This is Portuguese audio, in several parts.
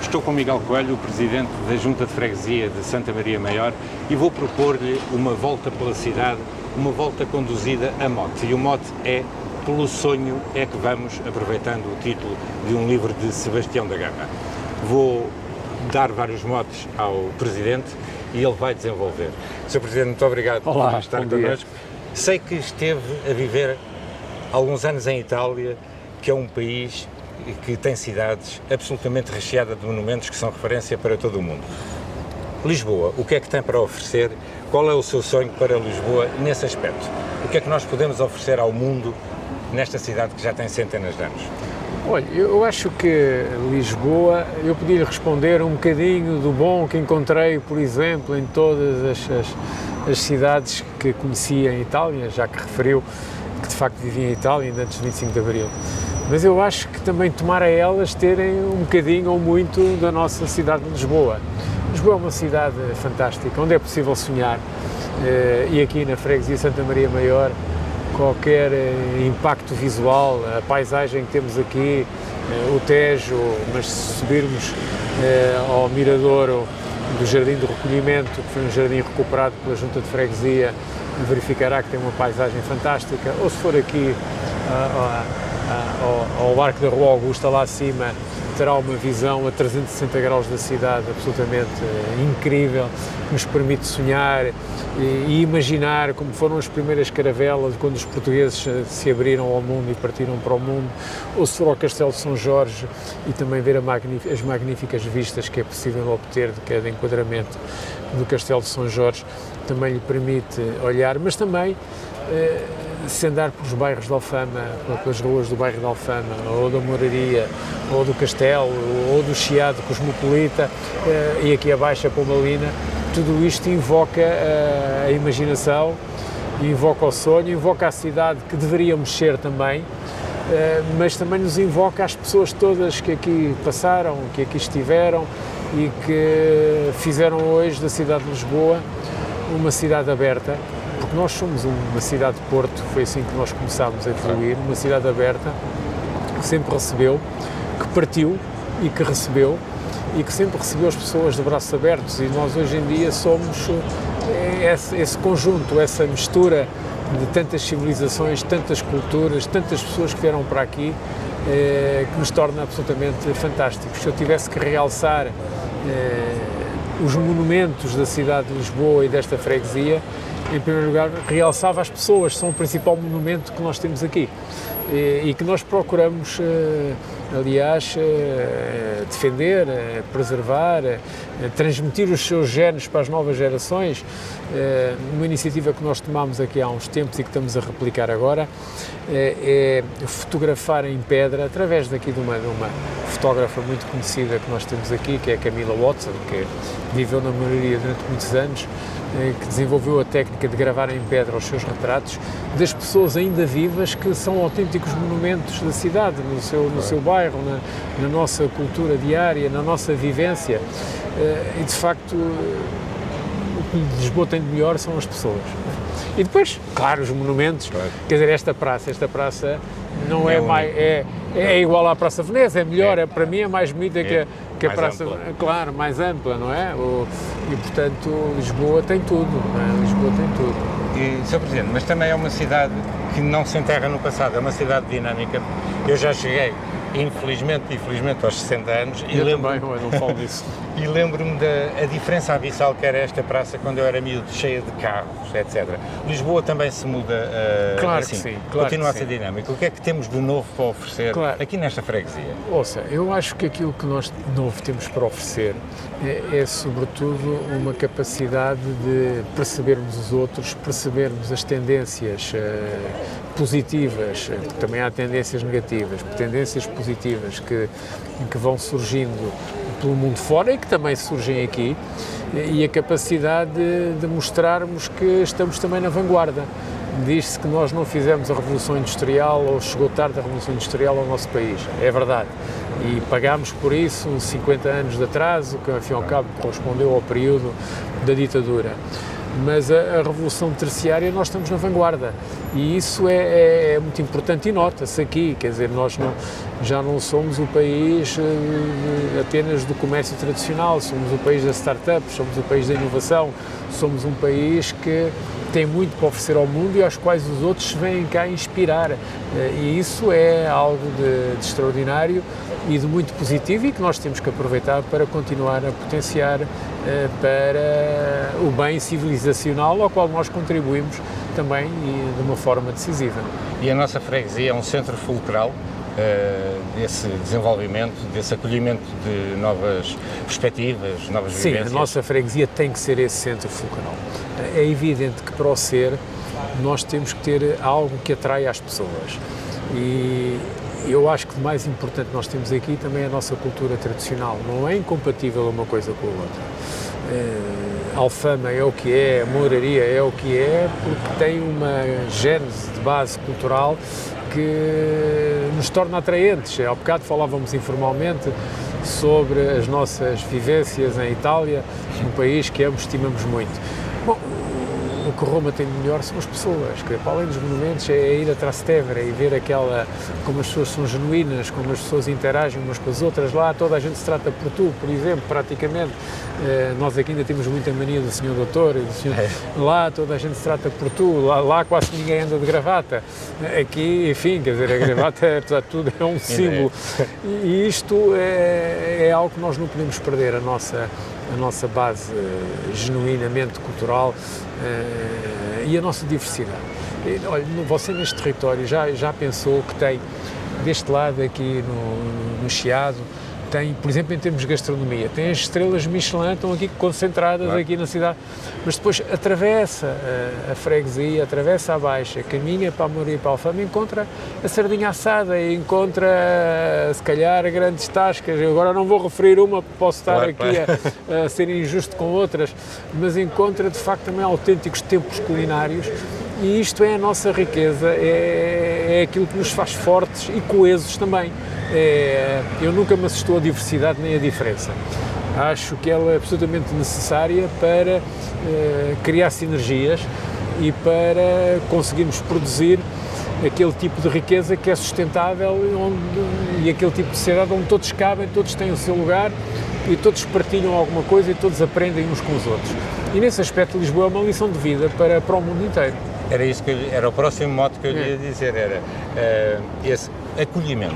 Estou com Miguel Coelho, o Presidente da Junta de Freguesia de Santa Maria Maior, e vou propor-lhe uma volta pela cidade, uma volta conduzida a mote. E o mote é "Pelo sonho é que vamos", aproveitando o título de um livro de Sebastião da Gama. Vou dar vários motes ao Presidente e ele vai desenvolver. Sr. Presidente, muito obrigado por estar connosco. Sei que esteve a viver alguns anos em Itália, que é um país que tem cidades absolutamente recheadas de monumentos que são referência para todo o mundo. Lisboa, o que é que tem para oferecer? Qual é o seu sonho para Lisboa nesse aspecto? O que é que nós podemos oferecer ao mundo nesta cidade que já tem centenas de anos? Olha, eu acho que Lisboa, eu podia responder um bocadinho do bom que encontrei, por exemplo, em todas as cidades que conheci em Itália, já que referiu que de facto vivia em Itália ainda antes de 25 de Abril. Mas eu acho que também tomara elas terem um bocadinho ou muito da nossa cidade de Lisboa. Lisboa é uma cidade fantástica, onde é possível sonhar, e aqui na freguesia Santa Maria Maior, qualquer impacto visual, a paisagem que temos aqui, o Tejo, mas se subirmos ao Miradouro do Jardim do Recolhimento, que foi um jardim recuperado pela Junta de Freguesia, verificará que tem uma paisagem fantástica, ou se for aqui ao Arco da Rua Augusta, lá acima, terá uma visão a 360 graus da cidade absolutamente incrível, que nos permite sonhar e imaginar como foram as primeiras caravelas quando os portugueses se abriram ao mundo e partiram para o mundo, ou se for ao Castelo de São Jorge e também ver as magníficas vistas que é possível obter de cada enquadramento do Castelo de São Jorge, também lhe permite olhar, mas também se andar pelos bairros de Alfama, pelas ruas do bairro de Alfama, ou da Moraria, ou do Castelo, ou do Chiado Cosmopolita, e aqui abaixo a Pomalina, tudo isto invoca a imaginação, invoca o sonho, invoca a cidade que deveríamos ser também, mas também nos invoca as pessoas todas que aqui passaram, que aqui estiveram e que fizeram hoje da cidade de Lisboa uma cidade aberta, porque nós somos uma cidade de Porto, foi assim que nós começámos a evoluir, uma cidade aberta, que sempre recebeu, que partiu e que recebeu, e que sempre recebeu as pessoas de braços abertos, e nós hoje em dia somos esse conjunto, essa mistura de tantas civilizações, tantas culturas, tantas pessoas que vieram para aqui, que nos torna absolutamente fantásticos. Se eu tivesse que realçar os monumentos da cidade de Lisboa e desta freguesia, em primeiro lugar, realçava as pessoas, são o principal monumento que nós temos aqui e que nós procuramos, aliás, defender, preservar, transmitir os seus genes para as novas gerações. Uma iniciativa que nós tomámos aqui há uns tempos e que estamos a replicar agora é fotografar em pedra, através daqui de uma fotógrafa muito conhecida que nós temos aqui, que é a Camila Watson, que viveu na Moraria durante muitos anos, que desenvolveu a técnica de gravar em pedra os seus retratos das pessoas ainda vivas que são autênticos monumentos da cidade, no seu bairro, na nossa cultura diária, na nossa vivência, e de facto o que Lisboa tem de melhor são as pessoas. E depois, claro, os monumentos, quer dizer, esta praça não é igual à Praça Veneza, é melhor, para mim é mais bonita que a Praça, claro, mais ampla, não é? E portanto Lisboa tem tudo, não é? Lisboa tem tudo. E, Sr. Presidente, mas também é uma cidade que não se enterra no passado, é uma cidade dinâmica. Eu já cheguei, infelizmente aos 60 anos. E eu também, não falo disso. E lembro-me da diferença abissal que era esta praça quando eu era miúdo, cheia de carros, etc. Lisboa também se muda claro assim, que sim, claro continua que a ser sim. dinâmico. O que é que temos de novo para oferecer aqui nesta freguesia? Ouça, eu acho que aquilo que nós de novo temos para oferecer é sobretudo uma capacidade de percebermos os outros, percebermos as tendências positivas, também há tendências negativas, tendências positivas que vão surgindo pelo mundo fora e que também surgem aqui, e a capacidade de mostrarmos que estamos também na vanguarda. Diz-se que nós não fizemos a Revolução Industrial, ou chegou tarde a Revolução Industrial ao nosso país, é verdade, e pagámos por isso 50 anos de atraso, que ao fim e ao cabo correspondeu ao período da ditadura. Mas a Revolução Terciária nós estamos na vanguarda E isso é muito importante e nota-se aqui, quer dizer, nós já não somos o país apenas do comércio tradicional, somos o país das startups, somos o país da inovação, somos um país que tem muito para oferecer ao mundo e aos quais os outros vêm cá inspirar. E isso é algo de extraordinário e de muito positivo e que nós temos que aproveitar para continuar a potenciar para o bem civilizacional ao qual nós contribuímos também e de uma forma decisiva. E a nossa freguesia é um centro fulcral desse desenvolvimento, desse acolhimento de novas perspectivas, novas vivências? Sim, a nossa freguesia tem que ser esse centro fulcral. É evidente que para o ser nós temos que ter algo que atrai as pessoas e eu acho que o mais importante que nós temos aqui também é a nossa cultura tradicional, não é incompatível uma coisa com a outra. Alfama é o que é, a Mouraria é o que é, porque tem uma gênese de base cultural que nos torna atraentes. Há bocado falávamos informalmente sobre as nossas vivências em Itália, um país que ambos estimamos muito. Bom, o que Roma tem de melhor são as pessoas, que para além dos monumentos é ir a Trastevere e ver como as pessoas são genuínas, como as pessoas interagem umas com as outras. Lá toda a gente se trata por tu, por exemplo, praticamente. Nós aqui ainda temos muita mania do senhor doutor, lá toda a gente se trata por tu, lá quase ninguém anda de gravata. Aqui, enfim, quer dizer, a gravata, apesar de tudo, é um símbolo. E isto é algo que nós não podemos perder, a nossa base genuinamente cultural e a nossa diversidade. Olha, você neste território já pensou que tem, deste lado aqui no Chiado, tem, por exemplo, em termos de gastronomia, tem as estrelas Michelin, estão aqui concentradas aqui na cidade, mas depois atravessa a freguesia, atravessa a Baixa, caminha para a Mouraria e para a Alfama, encontra a sardinha assada e encontra, se calhar, grandes tascas. Eu agora não vou referir uma, posso estar aqui a ser injusto com outras, mas encontra, de facto, também autênticos templos culinários e isto é a nossa riqueza, é aquilo que nos faz fortes e coesos também. Eu nunca me assustou a diversidade nem a diferença. Acho que ela é absolutamente necessária para criar sinergias e para conseguirmos produzir aquele tipo de riqueza que é sustentável e aquele tipo de sociedade onde todos cabem, todos têm o seu lugar e todos partilham alguma coisa e todos aprendem uns com os outros. E nesse aspecto Lisboa é uma lição de vida para o mundo inteiro. Era isso era o próximo mote que eu lhe ia dizer, era esse acolhimento,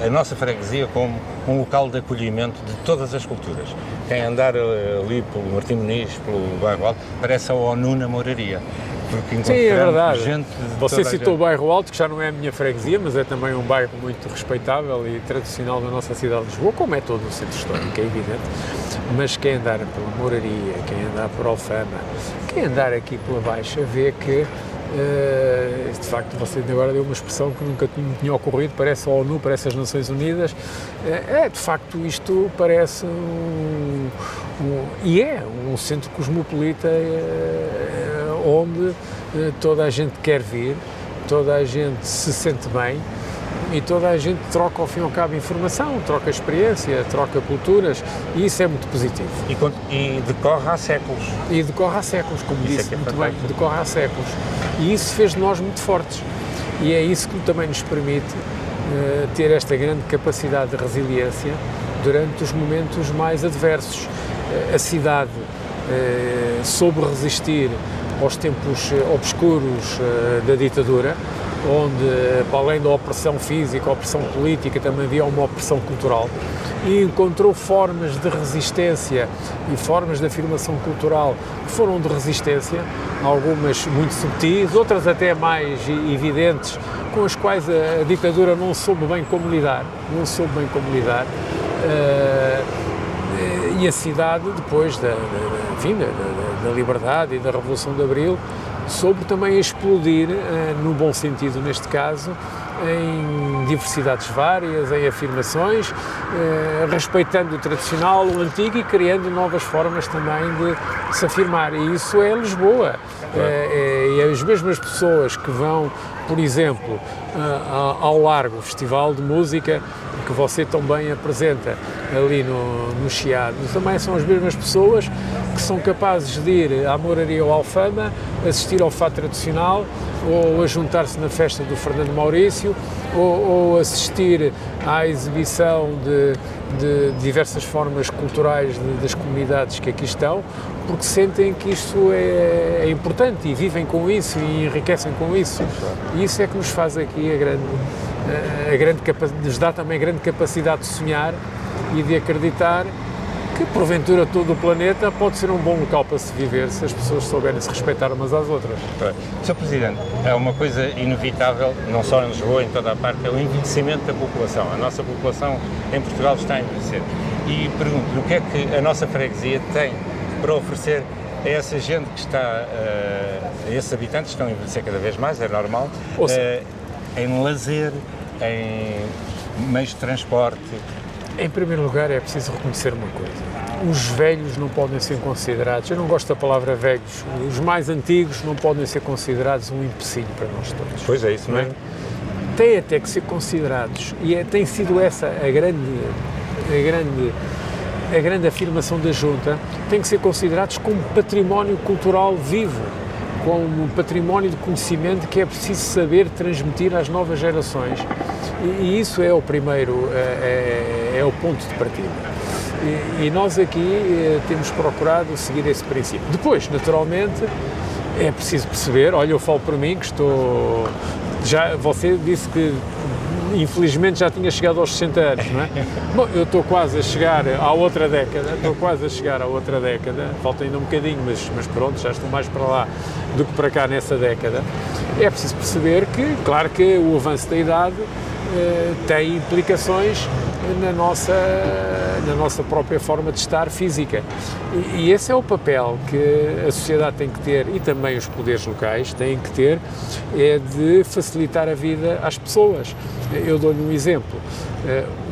a nossa freguesia como um local de acolhimento de todas as culturas. Quem andar ali pelo Martim Muniz, pelo Bairro Alto, parece a ONU na Mouraria. Sim, é verdade. Gente Você citou o Bairro Alto, que já não é a minha freguesia, mas é também um bairro muito respeitável e tradicional da nossa cidade de Lisboa, como é todo o centro histórico, é evidente. Mas quem andar pela Mouraria, quem andar por Alfama, quem andar aqui pela Baixa, vê que de facto você agora deu uma expressão que nunca tinha ocorrido, parece a ONU, parece as Nações Unidas, de facto isto parece um centro cosmopolita onde toda a gente quer vir, toda a gente se sente bem e toda a gente troca ao fim e ao cabo informação, troca experiência, troca culturas e isso é muito positivo. E decorre há séculos. E decorre há séculos, como isso disse, é muito bem, decorre há séculos. E isso fez de nós muito fortes. E é isso que também nos permite ter esta grande capacidade de resiliência durante os momentos mais adversos. A cidade soube resistir aos tempos obscuros da ditadura, onde, para além da opressão física, a opressão política, também havia uma opressão cultural, e encontrou formas de resistência e formas de afirmação cultural que foram de resistência, algumas muito subtis, outras até mais evidentes, com as quais a ditadura não soube bem como lidar, e a cidade, depois da liberdade e da Revolução de Abril, soube também explodir, no bom sentido neste caso, em diversidades várias, em afirmações, respeitando o tradicional, o antigo e criando novas formas também de se afirmar. E isso é Lisboa. E as mesmas pessoas que vão, por exemplo, ao Largo, Festival de Música, que você tão bem apresenta ali no Chiado, também são as mesmas pessoas que são capazes de ir à Mouraria ou Alfama, assistir ao fado tradicional, ou a juntar-se na festa do Fernando Maurício, ou assistir à exibição de diversas formas culturais das comunidades que aqui estão, porque sentem que isto é importante e vivem com isso e enriquecem com isso. E isso é que nos faz aqui nos dá também a grande capacidade de sonhar e de acreditar que, porventura, todo o planeta pode ser um bom local para se viver se as pessoas souberem se respeitar umas às outras. Sr. Presidente, é uma coisa inevitável, não só em Lisboa, em toda a parte, é o envelhecimento da população. A nossa população em Portugal está a envelhecer. E pergunto-lhe o que é que a nossa freguesia tem para oferecer a essa gente que está, a esses habitantes que estão a envelhecer cada vez mais, é normal, em lazer, em meios de transporte. Em primeiro lugar, é preciso reconhecer uma coisa. Os velhos não podem ser considerados, eu não gosto da palavra velhos, os mais antigos não podem ser considerados um empecilho para nós todos. Pois é, isso mesmo. Têm até que ser considerados, e tem sido essa a grande afirmação da Junta, têm que ser considerados como património cultural vivo, como património de conhecimento que é preciso saber transmitir às novas gerações. E isso é o primeiro, é o ponto de partida. E nós aqui temos procurado seguir esse princípio. Depois, naturalmente, é preciso perceber, olha, eu falo por mim que você disse que infelizmente já tinha chegado aos 60 anos, não é? Bom, eu estou quase a chegar à outra década, falta ainda um bocadinho, mas pronto, já estou mais para lá do que para cá nessa década. É preciso perceber que, claro que o avanço da idade tem implicações na nossa própria forma de estar física. E esse é o papel que a sociedade tem que ter, e também os poderes locais têm que ter, é de facilitar a vida às pessoas. Eu dou-lhe um exemplo.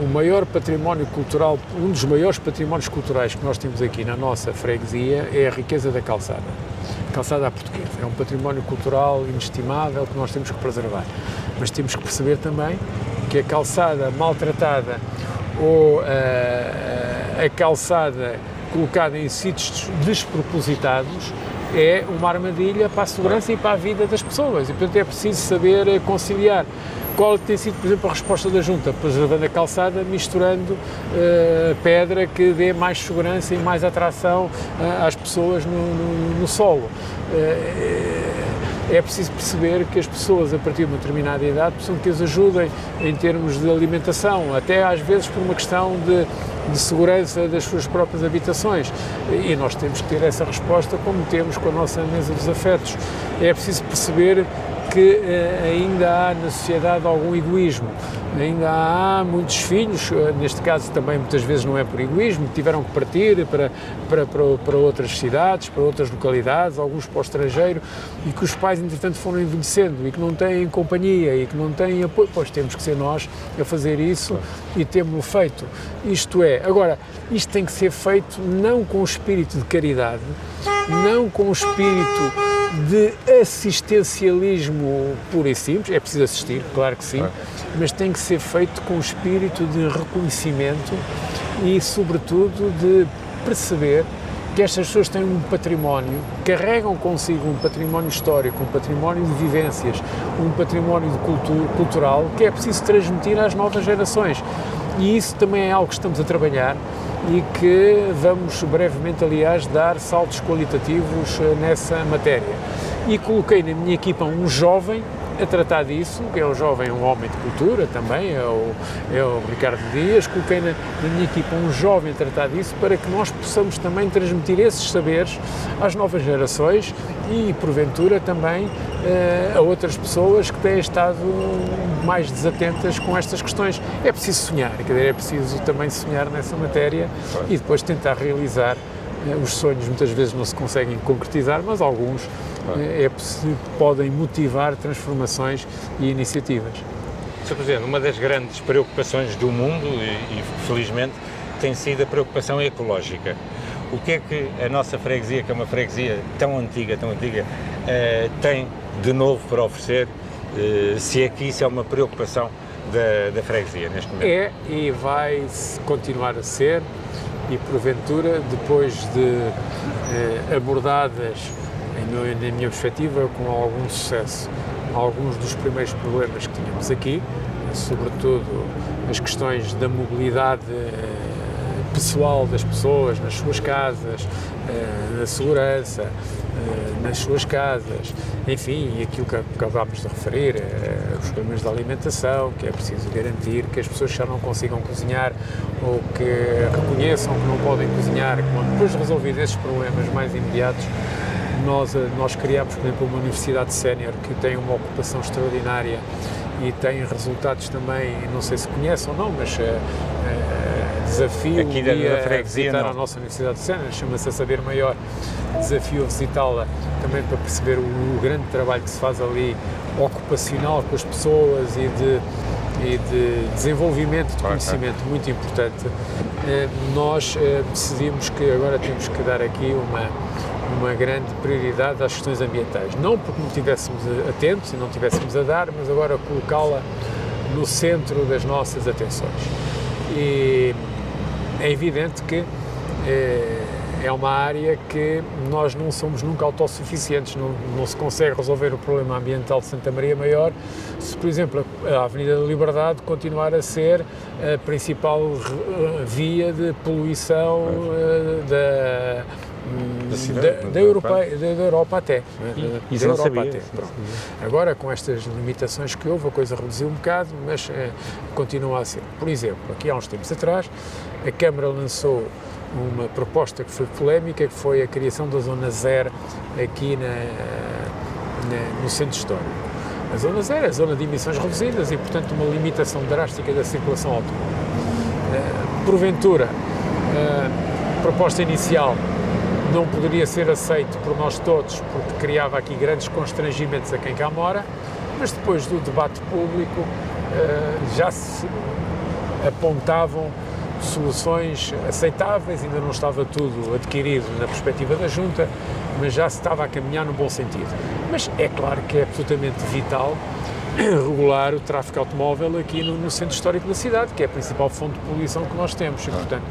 O maior património cultural, um dos maiores patrimónios culturais que nós temos aqui na nossa freguesia é a riqueza da calçada. A calçada à portuguesa. É um património cultural inestimável que nós temos que preservar. Mas temos que perceber também que a calçada maltratada ou a calçada colocada em sítios despropositados é uma armadilha para a segurança e para a vida das pessoas. E, portanto, é preciso saber conciliar. Qual tem sido, por exemplo, a resposta da Junta? Preservando a calçada, misturando pedra que dê mais segurança e mais atração às pessoas no solo. É preciso perceber que as pessoas, a partir de uma determinada idade, precisam que as ajudem em termos de alimentação, até às vezes por uma questão de segurança das suas próprias habitações. E nós temos que ter essa resposta como temos com a nossa mesa dos afetos. É preciso perceber que ainda há na sociedade algum egoísmo, ainda há muitos filhos, neste caso também muitas vezes não é por egoísmo, tiveram que partir para outras cidades, para outras localidades, alguns para o estrangeiro, e que os pais entretanto foram envelhecendo e que não têm companhia e que não têm apoio. Pois temos que ser nós a fazer isso e temos-lo feito. Isto é, agora, isto tem que ser feito não com o espírito de caridade, não com o espírito de assistencialismo puro e simples, é preciso assistir, claro que sim, mas tem que ser feito com o espírito de reconhecimento e, sobretudo, de perceber que estas pessoas têm um património, carregam consigo um património histórico, um património de vivências, um património de cultural que é preciso transmitir às novas gerações. E isso também é algo que estamos a trabalhar e que vamos brevemente, aliás, dar saltos qualitativos nessa matéria. E coloquei na minha equipa um jovem a tratar disso, que é um homem de cultura também, é o Ricardo Dias. Coloquei na minha equipa um jovem a tratar disso para que nós possamos também transmitir esses saberes às novas gerações e, porventura, também a outras pessoas que têm estado mais desatentas com estas questões. É preciso sonhar, quer dizer, é preciso também sonhar nessa matéria e depois tentar realizar os sonhos. Muitas vezes não se conseguem concretizar, mas alguns podem motivar transformações e iniciativas. Sr. Presidente, uma das grandes preocupações do mundo, e felizmente, tem sido a preocupação ecológica. O que é que a nossa freguesia, que é uma freguesia tão antiga, tem de novo para oferecer, se é que isso é uma preocupação da freguesia neste momento? É e vai continuar a ser, e porventura, depois de abordadas, na minha perspectiva, com algum sucesso, alguns dos primeiros problemas que tínhamos aqui, sobretudo as questões da mobilidade pessoal das pessoas nas suas casas, na segurança, nas suas casas, enfim, e aquilo que acabámos de referir, os problemas de alimentação, que é preciso garantir que as pessoas já não consigam cozinhar ou que reconheçam que não podem cozinhar, quando depois de resolver esses problemas mais imediatos, nós criámos, por exemplo, uma universidade sénior que tem uma ocupação extraordinária e tem resultados também, não sei se conhecem ou não, mas desafio aqui da freguesia, visitar não. a nossa universidade sénior, chama-se A Saber Maior, desafio a visitá-la também para perceber o grande trabalho que se faz ali, ocupacional com as pessoas e de desenvolvimento de conhecimento muito importante. Nós decidimos que agora temos que dar aqui uma grande prioridade às questões ambientais, não porque não estivéssemos atentos e não estivéssemos a dar, mas agora colocá-la no centro das nossas atenções. E é evidente que é uma área que nós não somos nunca autossuficientes, não se consegue resolver o problema ambiental de Santa Maria Maior se, por exemplo, a Avenida da Liberdade continuar a ser a principal via de poluição da Europa até. Isso não sabia. Agora, com estas limitações que houve, a coisa reduziu um bocado, mas continua a ser. Por exemplo, aqui há uns tempos atrás, a Câmara lançou uma proposta que foi polémica, que foi a criação da Zona Zero aqui no centro histórico. A Zona Zero é a zona de emissões reduzidas e, portanto, uma limitação drástica da circulação automóvel. Porventura, a proposta inicial não poderia ser aceito por nós todos, porque criava aqui grandes constrangimentos a quem cá mora, mas depois do debate público já se apontavam soluções aceitáveis, ainda não estava tudo adquirido na perspectiva da Junta, mas já se estava a caminhar no bom sentido. Mas é claro que é absolutamente vital regular o tráfego automóvel aqui no centro histórico da cidade, que é a principal fonte de poluição que nós temos, e, portanto,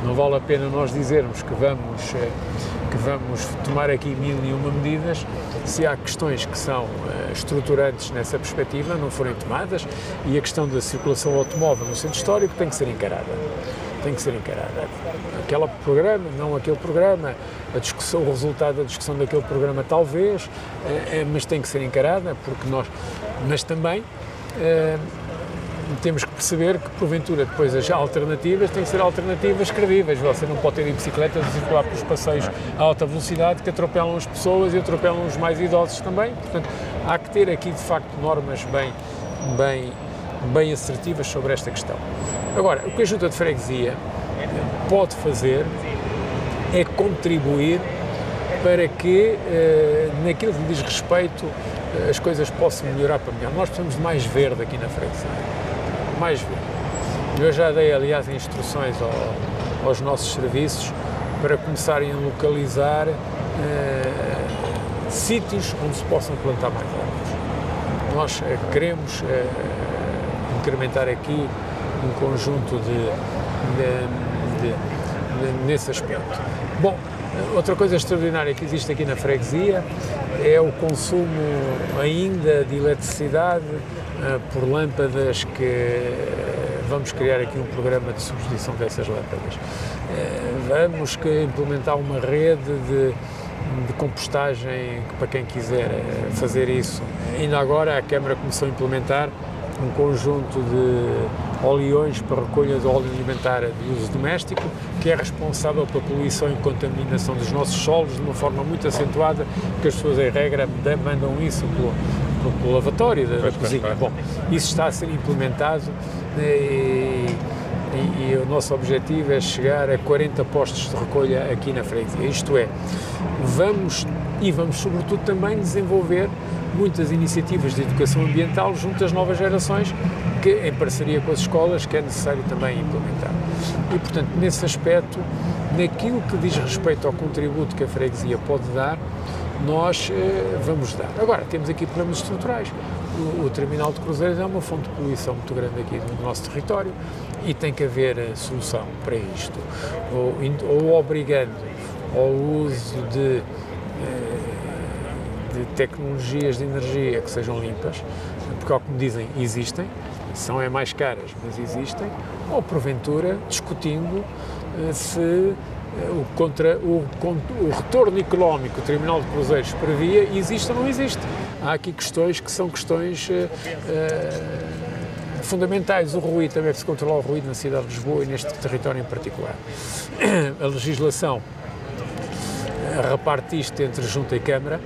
não vale a pena nós dizermos que vamos tomar aqui 1001 medidas se há questões que são estruturantes nessa perspectiva não forem tomadas, e a questão da circulação automóvel no centro histórico tem que ser encarada. Aquele programa, não aquele programa, a discussão, o resultado da discussão daquele programa talvez, mas tem que ser encarada, porque mas também temos que perceber que, porventura, depois as alternativas têm que ser alternativas credíveis. Você não pode ter bicicletas a circular pelos passeios a alta velocidade que atropelam as pessoas e atropelam os mais idosos também. Portanto, há que ter aqui, de facto, normas bem assertivas sobre esta questão. Agora, o que a Junta de Freguesia pode fazer é contribuir para que, naquilo que diz respeito, as coisas possam melhorar para melhor. Nós precisamos de mais verde aqui na freguesia. Mais verde. Eu já dei, aliás, instruções aos nossos serviços para começarem a localizar sítios onde se possam plantar mais árvores. Nós queremos incrementar aqui um conjunto nesse aspecto. Bom, outra coisa extraordinária que existe aqui na freguesia é o consumo ainda de eletricidade por lâmpadas, que vamos criar aqui um programa de substituição dessas lâmpadas. Vamos implementar uma rede de compostagem para quem quiser fazer isso. Ainda agora a Câmara começou a implementar um conjunto de oleões para recolha de óleo alimentar de uso doméstico, que é responsável pela poluição e contaminação dos nossos solos de uma forma muito acentuada, porque as pessoas, em regra, mandam isso pelo lavatório da cozinha. Bom, isso está a ser implementado e o nosso objetivo é chegar a 40 postos de recolha aqui na freguesia. Isto é, vamos sobretudo também desenvolver muitas iniciativas de educação ambiental junto às novas gerações, que em parceria com as escolas, que é necessário também implementar. E, portanto, nesse aspecto, naquilo que diz respeito ao contributo que a freguesia pode dar, nós vamos dar. Agora, temos aqui problemas estruturais. O terminal de cruzeiros é uma fonte de poluição muito grande aqui no nosso território e tem que haver solução para isto, ou obrigando ao uso de de tecnologias de energia que sejam limpas, porque, ao que me dizem, existem, são mais caras, mas existem, ou porventura discutindo se o retorno económico que o Terminal de Cruzeiros previa existe ou não existe. Há aqui questões que são questões fundamentais. O ruído, também é preciso controlar o ruído na cidade de Lisboa e neste território em particular. A legislação reparte isto entre Junta e Câmara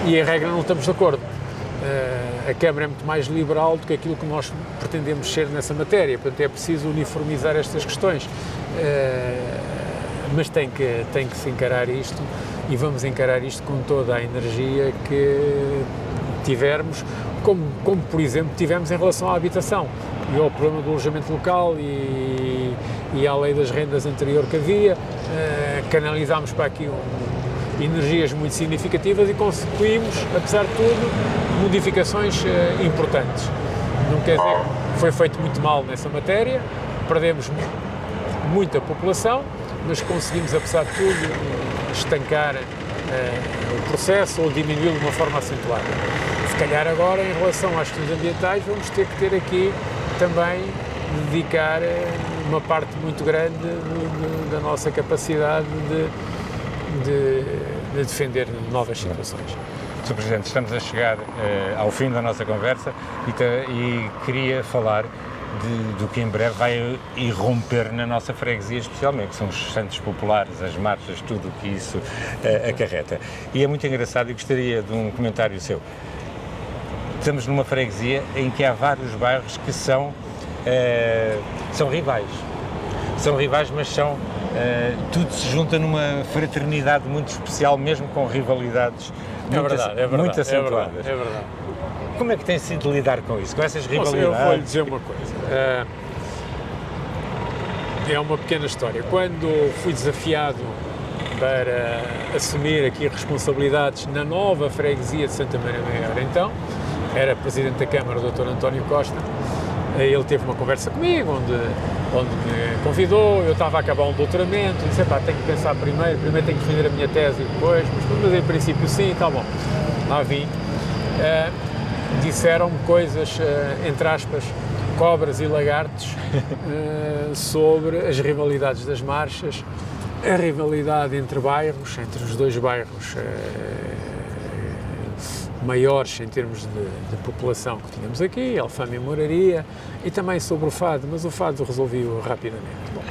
e, em regra, não estamos de acordo. A Câmara é muito mais liberal do que aquilo que nós pretendemos ser nessa matéria, portanto é preciso uniformizar estas questões, mas tem que se encarar isto e vamos encarar isto com toda a energia que tivermos, como por exemplo tivemos em relação à habitação e ao problema do alojamento local e à lei das rendas anterior que havia, canalizámos para aqui energias muito significativas e conseguimos, apesar de tudo, modificações importantes. Não quer dizer que foi feito muito mal nessa matéria, perdemos muita população, mas conseguimos, apesar de tudo, estancar o processo ou diminuí-lo de uma forma acentuada. Se calhar agora, em relação às questões ambientais, vamos ter que ter aqui também dedicar uma parte muito grande da nossa capacidade de defender novas situações. Sr. Presidente, estamos a chegar ao fim da nossa conversa e queria falar do que em breve vai irromper na nossa freguesia, especialmente, que são os santos populares, as marchas, tudo o que isso acarreta. E é muito engraçado e gostaria de um comentário seu. Estamos numa freguesia em que há vários bairros que são rivais. São rivais, mas tudo se junta numa fraternidade muito especial, mesmo com rivalidades muito acentuadas. É verdade. Como é que tem sido lidar com isso, com essas rivalidades? Eu vou lhe dizer uma coisa. É uma pequena história. Quando fui desafiado para assumir aqui responsabilidades na nova freguesia de Santa Maria Maior, então, era Presidente da Câmara, o Dr. António Costa, ele teve uma conversa comigo, onde me convidou, eu estava a acabar um doutoramento, disse, tenho que pensar primeiro tenho que defender a minha tese e depois, mas em princípio sim, está bom. Lá vim. Disseram-me coisas, entre aspas, cobras e lagartos, sobre as rivalidades das marchas, a rivalidade entre bairros, entre os dois bairros maiores em termos de população que tínhamos aqui, Alfama e Moraria, e também sobre o fado, mas o fado resolvi-o rapidamente. Bom,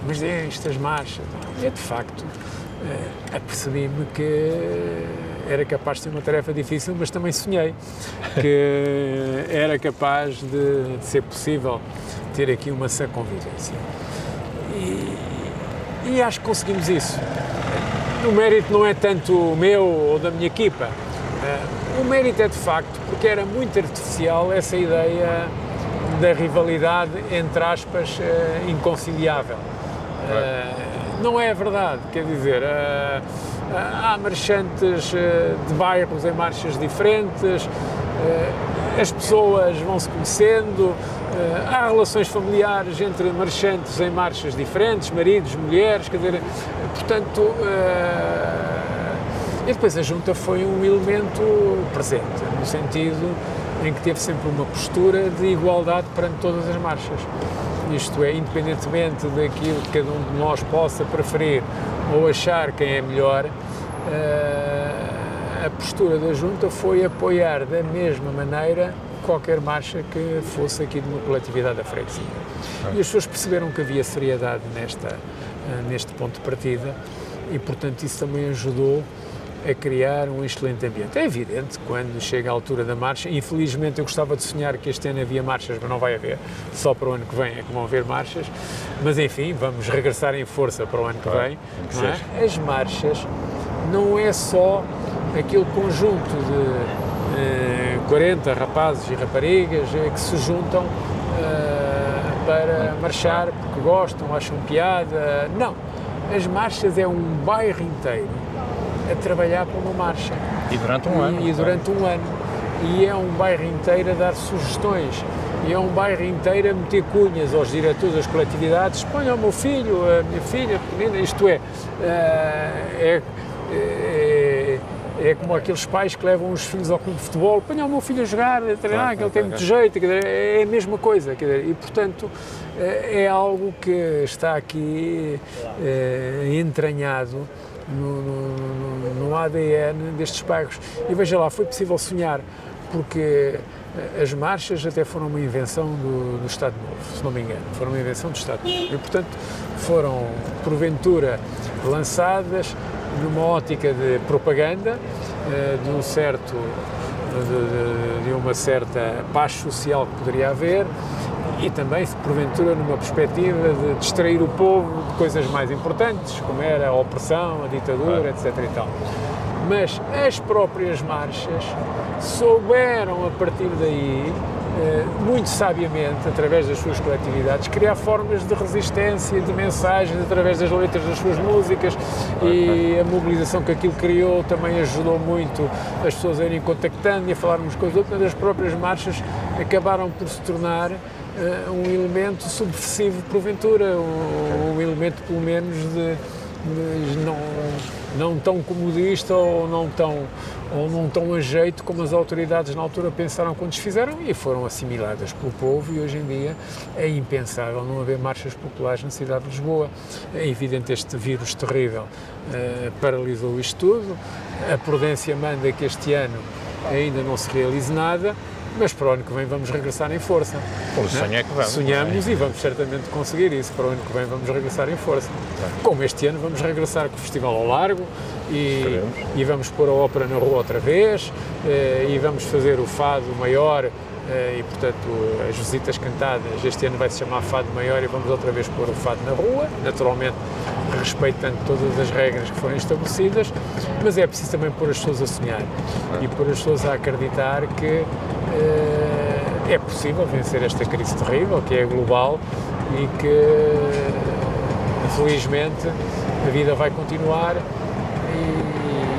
mas estas marchas, de facto, apercebi-me que era capaz de ser uma tarefa difícil, mas também sonhei que era capaz de ser possível ter aqui uma sã convivência. E acho que conseguimos isso. O mérito não é tanto o meu ou da minha equipa. O mérito é, de facto, porque era muito artificial essa ideia da rivalidade, entre aspas, inconciliável. Não é verdade, quer dizer, há marchantes de bairros em marchas diferentes, as pessoas vão-se conhecendo, há relações familiares entre marchantes em marchas diferentes, maridos, mulheres, quer dizer, portanto, e depois a Junta foi um elemento presente, no sentido em que teve sempre uma postura de igualdade perante todas as marchas. Isto é, independentemente daquilo que cada um de nós possa preferir ou achar quem é melhor, a postura da Junta foi apoiar da mesma maneira qualquer marcha que fosse aqui de uma coletividade da freguesia. E as pessoas perceberam que havia seriedade neste ponto de partida e, portanto, isso também ajudou a criar um excelente ambiente. É evidente, quando chega a altura da marcha, infelizmente eu gostava de sonhar que este ano havia marchas, mas não vai haver, só para o ano que vem é que vão haver marchas, mas enfim, vamos regressar em força para o ano que vem. Não é? As marchas não é só aquele conjunto de 40 rapazes e raparigas que se juntam para marchar porque gostam, acham piada, não. As marchas é um bairro inteiro a trabalhar para uma marcha. E durante um ano. E durante um ano. E é um bairro inteiro a dar sugestões. E é um bairro inteiro a meter cunhas aos diretores das coletividades. Ponha o meu filho, a minha filha, pequenina, isto é é como aqueles pais que levam os filhos ao clube de futebol, põe o meu filho a jogar, a treinar, que ele tem muito jeito, é a mesma coisa, e portanto é algo que está aqui entranhado no ADN destes bairros. E veja lá, foi possível sonhar, porque as marchas até foram uma invenção do Estado Novo, se não me engano, foram uma invenção do Estado Novo, e portanto foram, porventura, lançadas numa ótica de propaganda, de uma certa paz social que poderia haver, e também, porventura, numa perspectiva de distrair o povo de coisas mais importantes, como era a opressão, a ditadura, etc. e tal. Mas as próprias marchas souberam, a partir daí, muito sabiamente, através das suas coletividades, criar formas de resistência, de mensagens, através das letras das suas músicas, e a mobilização que aquilo criou também ajudou muito as pessoas a irem contactando e a falar umas com as outras. As próprias marchas acabaram por se tornar um elemento subversivo, porventura, um elemento, pelo menos, não tão comodista ou não tão a jeito como as autoridades na altura pensaram quando desfizeram, e foram assimiladas pelo povo, e hoje em dia é impensável não haver marchas populares na cidade de Lisboa. É evidente, este vírus terrível paralisou isto tudo. A prudência manda que este ano ainda não se realize nada, mas para o ano que vem vamos regressar em força. O sonho é que vamos. Sonhamos e vamos certamente conseguir isso. Para o ano que vem vamos regressar em força. Como este ano vamos regressar com o Festival ao Largo e vamos pôr a ópera na rua outra vez, e vamos fazer o fado maior, e portanto as visitas cantadas este ano vai se chamar Fado Maior, e vamos outra vez pôr o fado na rua, naturalmente respeitando todas as regras que foram estabelecidas, mas é preciso também pôr as pessoas a sonhar e pôr as pessoas a acreditar que é possível vencer esta crise terrível, que é global, e que felizmente a vida vai continuar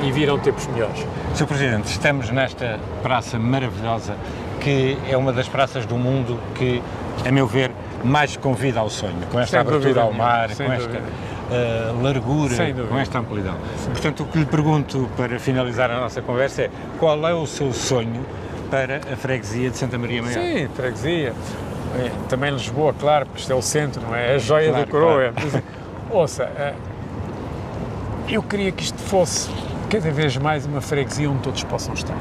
e virão tempos melhores. Sr. Presidente, estamos nesta praça maravilhosa, que é uma das praças do mundo que, a meu ver, mais convida ao sonho, com esta abertura ao mar, com esta largura, com esta amplidão. Portanto, o que lhe pergunto para finalizar a nossa conversa é: qual é o seu sonho para a freguesia de Santa Maria Maior? Sim, freguesia. Também Lisboa, claro, porque isto é o centro, não é? É a joia da coroa. Claro. Ouça, eu queria que isto fosse cada vez mais uma freguesia onde todos possam estar.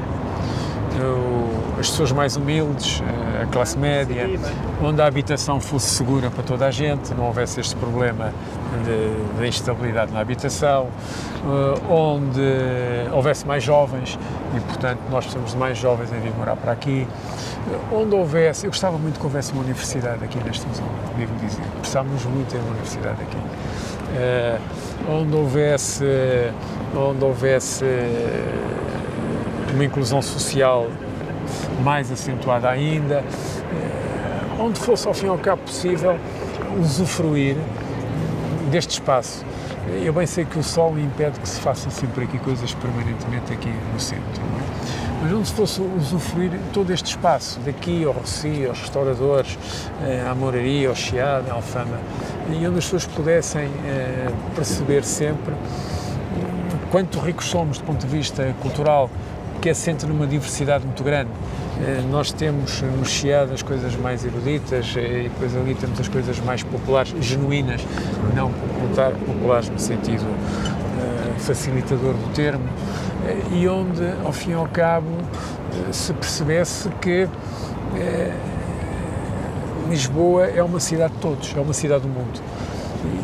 As pessoas mais humildes, a classe média, onde a habitação fosse segura para toda a gente, não houvesse este problema de instabilidade na habitação, onde houvesse mais jovens, e portanto nós precisamos de mais jovens a vir morar para aqui, onde houvesse, eu gostava muito que houvesse uma universidade aqui nesta zona, devo dizer, precisávamos muito ter uma universidade aqui, onde houvesse uma inclusão social mais acentuada ainda, onde fosse ao fim e ao cabo possível usufruir deste espaço. Eu bem sei que o sol impede que se façam sempre aqui coisas permanentemente aqui no centro, não é? Mas onde se fosse usufruir todo este espaço, daqui ao Rossio, aos restauradores, à Moraria, ao Chiado, à Alfama, e onde as pessoas pudessem perceber sempre quanto ricos somos do ponto de vista cultural, que é sempre numa diversidade muito grande. Nós temos no Chiado as coisas mais eruditas, e depois ali temos as coisas mais populares, genuínas, não populares no sentido facilitador do termo, e onde, ao fim e ao cabo, se percebesse que Lisboa é uma cidade de todos, é uma cidade do mundo.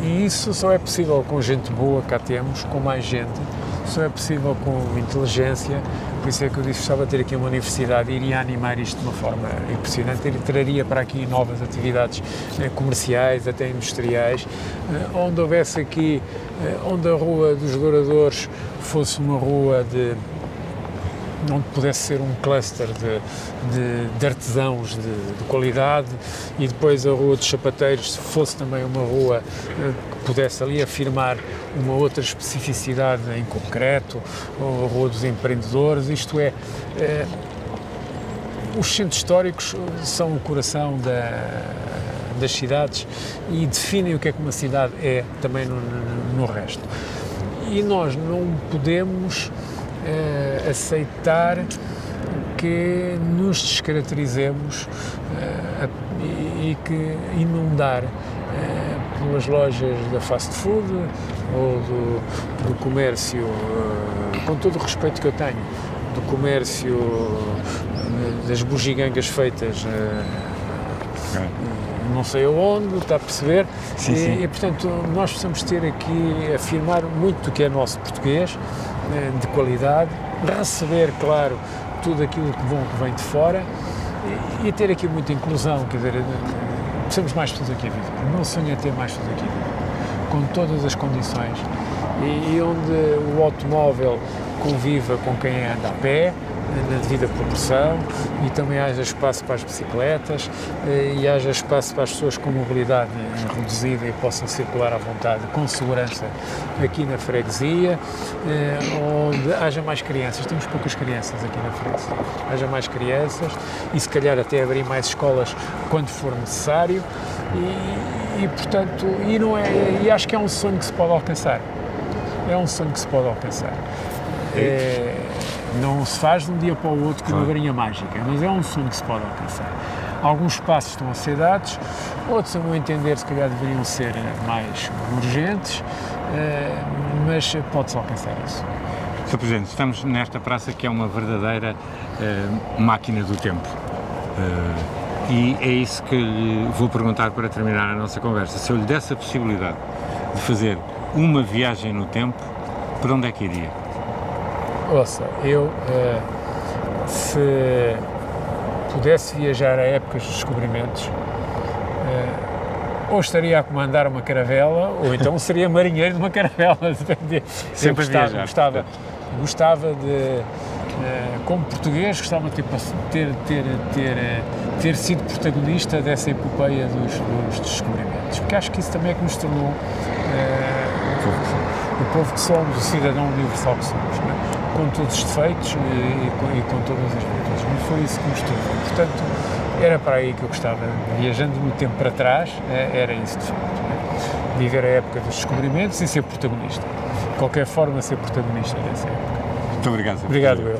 E isso só é possível com gente boa, cá temos, com mais gente, só é possível com inteligência. Por isso é que eu disse que gostava de ter aqui uma universidade, iria animar isto de uma forma impressionante, traria para aqui novas atividades comerciais, até industriais, onde houvesse aqui, onde a Rua dos Douradores fosse uma rua onde pudesse ser um cluster de artesãos de qualidade, e depois a Rua dos Sapateiros fosse também uma rua que pudesse ali afirmar uma outra especificidade em concreto, a Rua dos Empreendedores, isto é, os centros históricos são o coração das cidades e definem o que é que uma cidade é também no resto. E nós não podemos aceitar que nos descaracterizemos e não dar pelas lojas da fast food ou do comércio, com todo o respeito que eu tenho, do comércio das bugigangas feitas não sei aonde, está a perceber? Sim. E, portanto, nós precisamos ter aqui, afirmar muito do que é nosso português, de qualidade, receber, claro, tudo aquilo que bom que vem de fora e ter aqui muita inclusão, quer dizer, precisamos mais pessoas aqui a viver. O meu sonho é ter mais pessoas aqui a viver, com todas as condições e onde o automóvel conviva com quem anda a pé, na devida proporção, e também haja espaço para as bicicletas e haja espaço para as pessoas com mobilidade reduzida e possam circular à vontade, com segurança aqui na freguesia, onde haja mais crianças. Temos poucas crianças aqui na freguesia. Haja mais crianças e se calhar até abrir mais escolas quando for necessário e portanto, e acho que é um sonho que se pode alcançar. É um sonho que se pode alcançar. Não se faz de um dia para o outro com uma varinha mágica, mas é um sonho que se pode alcançar. Alguns passos estão a ser dados, outros, a meu entender, se calhar deveriam ser mais urgentes, mas pode-se alcançar isso. Sr. Presidente, estamos nesta praça que é uma verdadeira máquina do tempo. E é isso que lhe vou perguntar para terminar a nossa conversa. Se eu lhe desse a possibilidade de fazer uma viagem no tempo, para onde é que iria? Ouça, eu, se pudesse viajar a épocas dos descobrimentos, ou estaria a comandar uma caravela, ou então seria marinheiro de uma caravela, dependia. Sempre eu a viajar. Gostava de, como português, gostava de ter sido protagonista dessa epopeia dos descobrimentos, porque acho que isso também é que nos tornou o povo que somos, o cidadão universal que somos, não é? Com todos os defeitos e com todas as virtudes, mas foi isso que nos tornou. Portanto, era para aí que eu gostava, viajando no tempo para trás, era isso de facto, não é? Viver a época dos descobrimentos e ser protagonista, de qualquer forma ser protagonista dessa época. Muito obrigado. Obrigado, eu.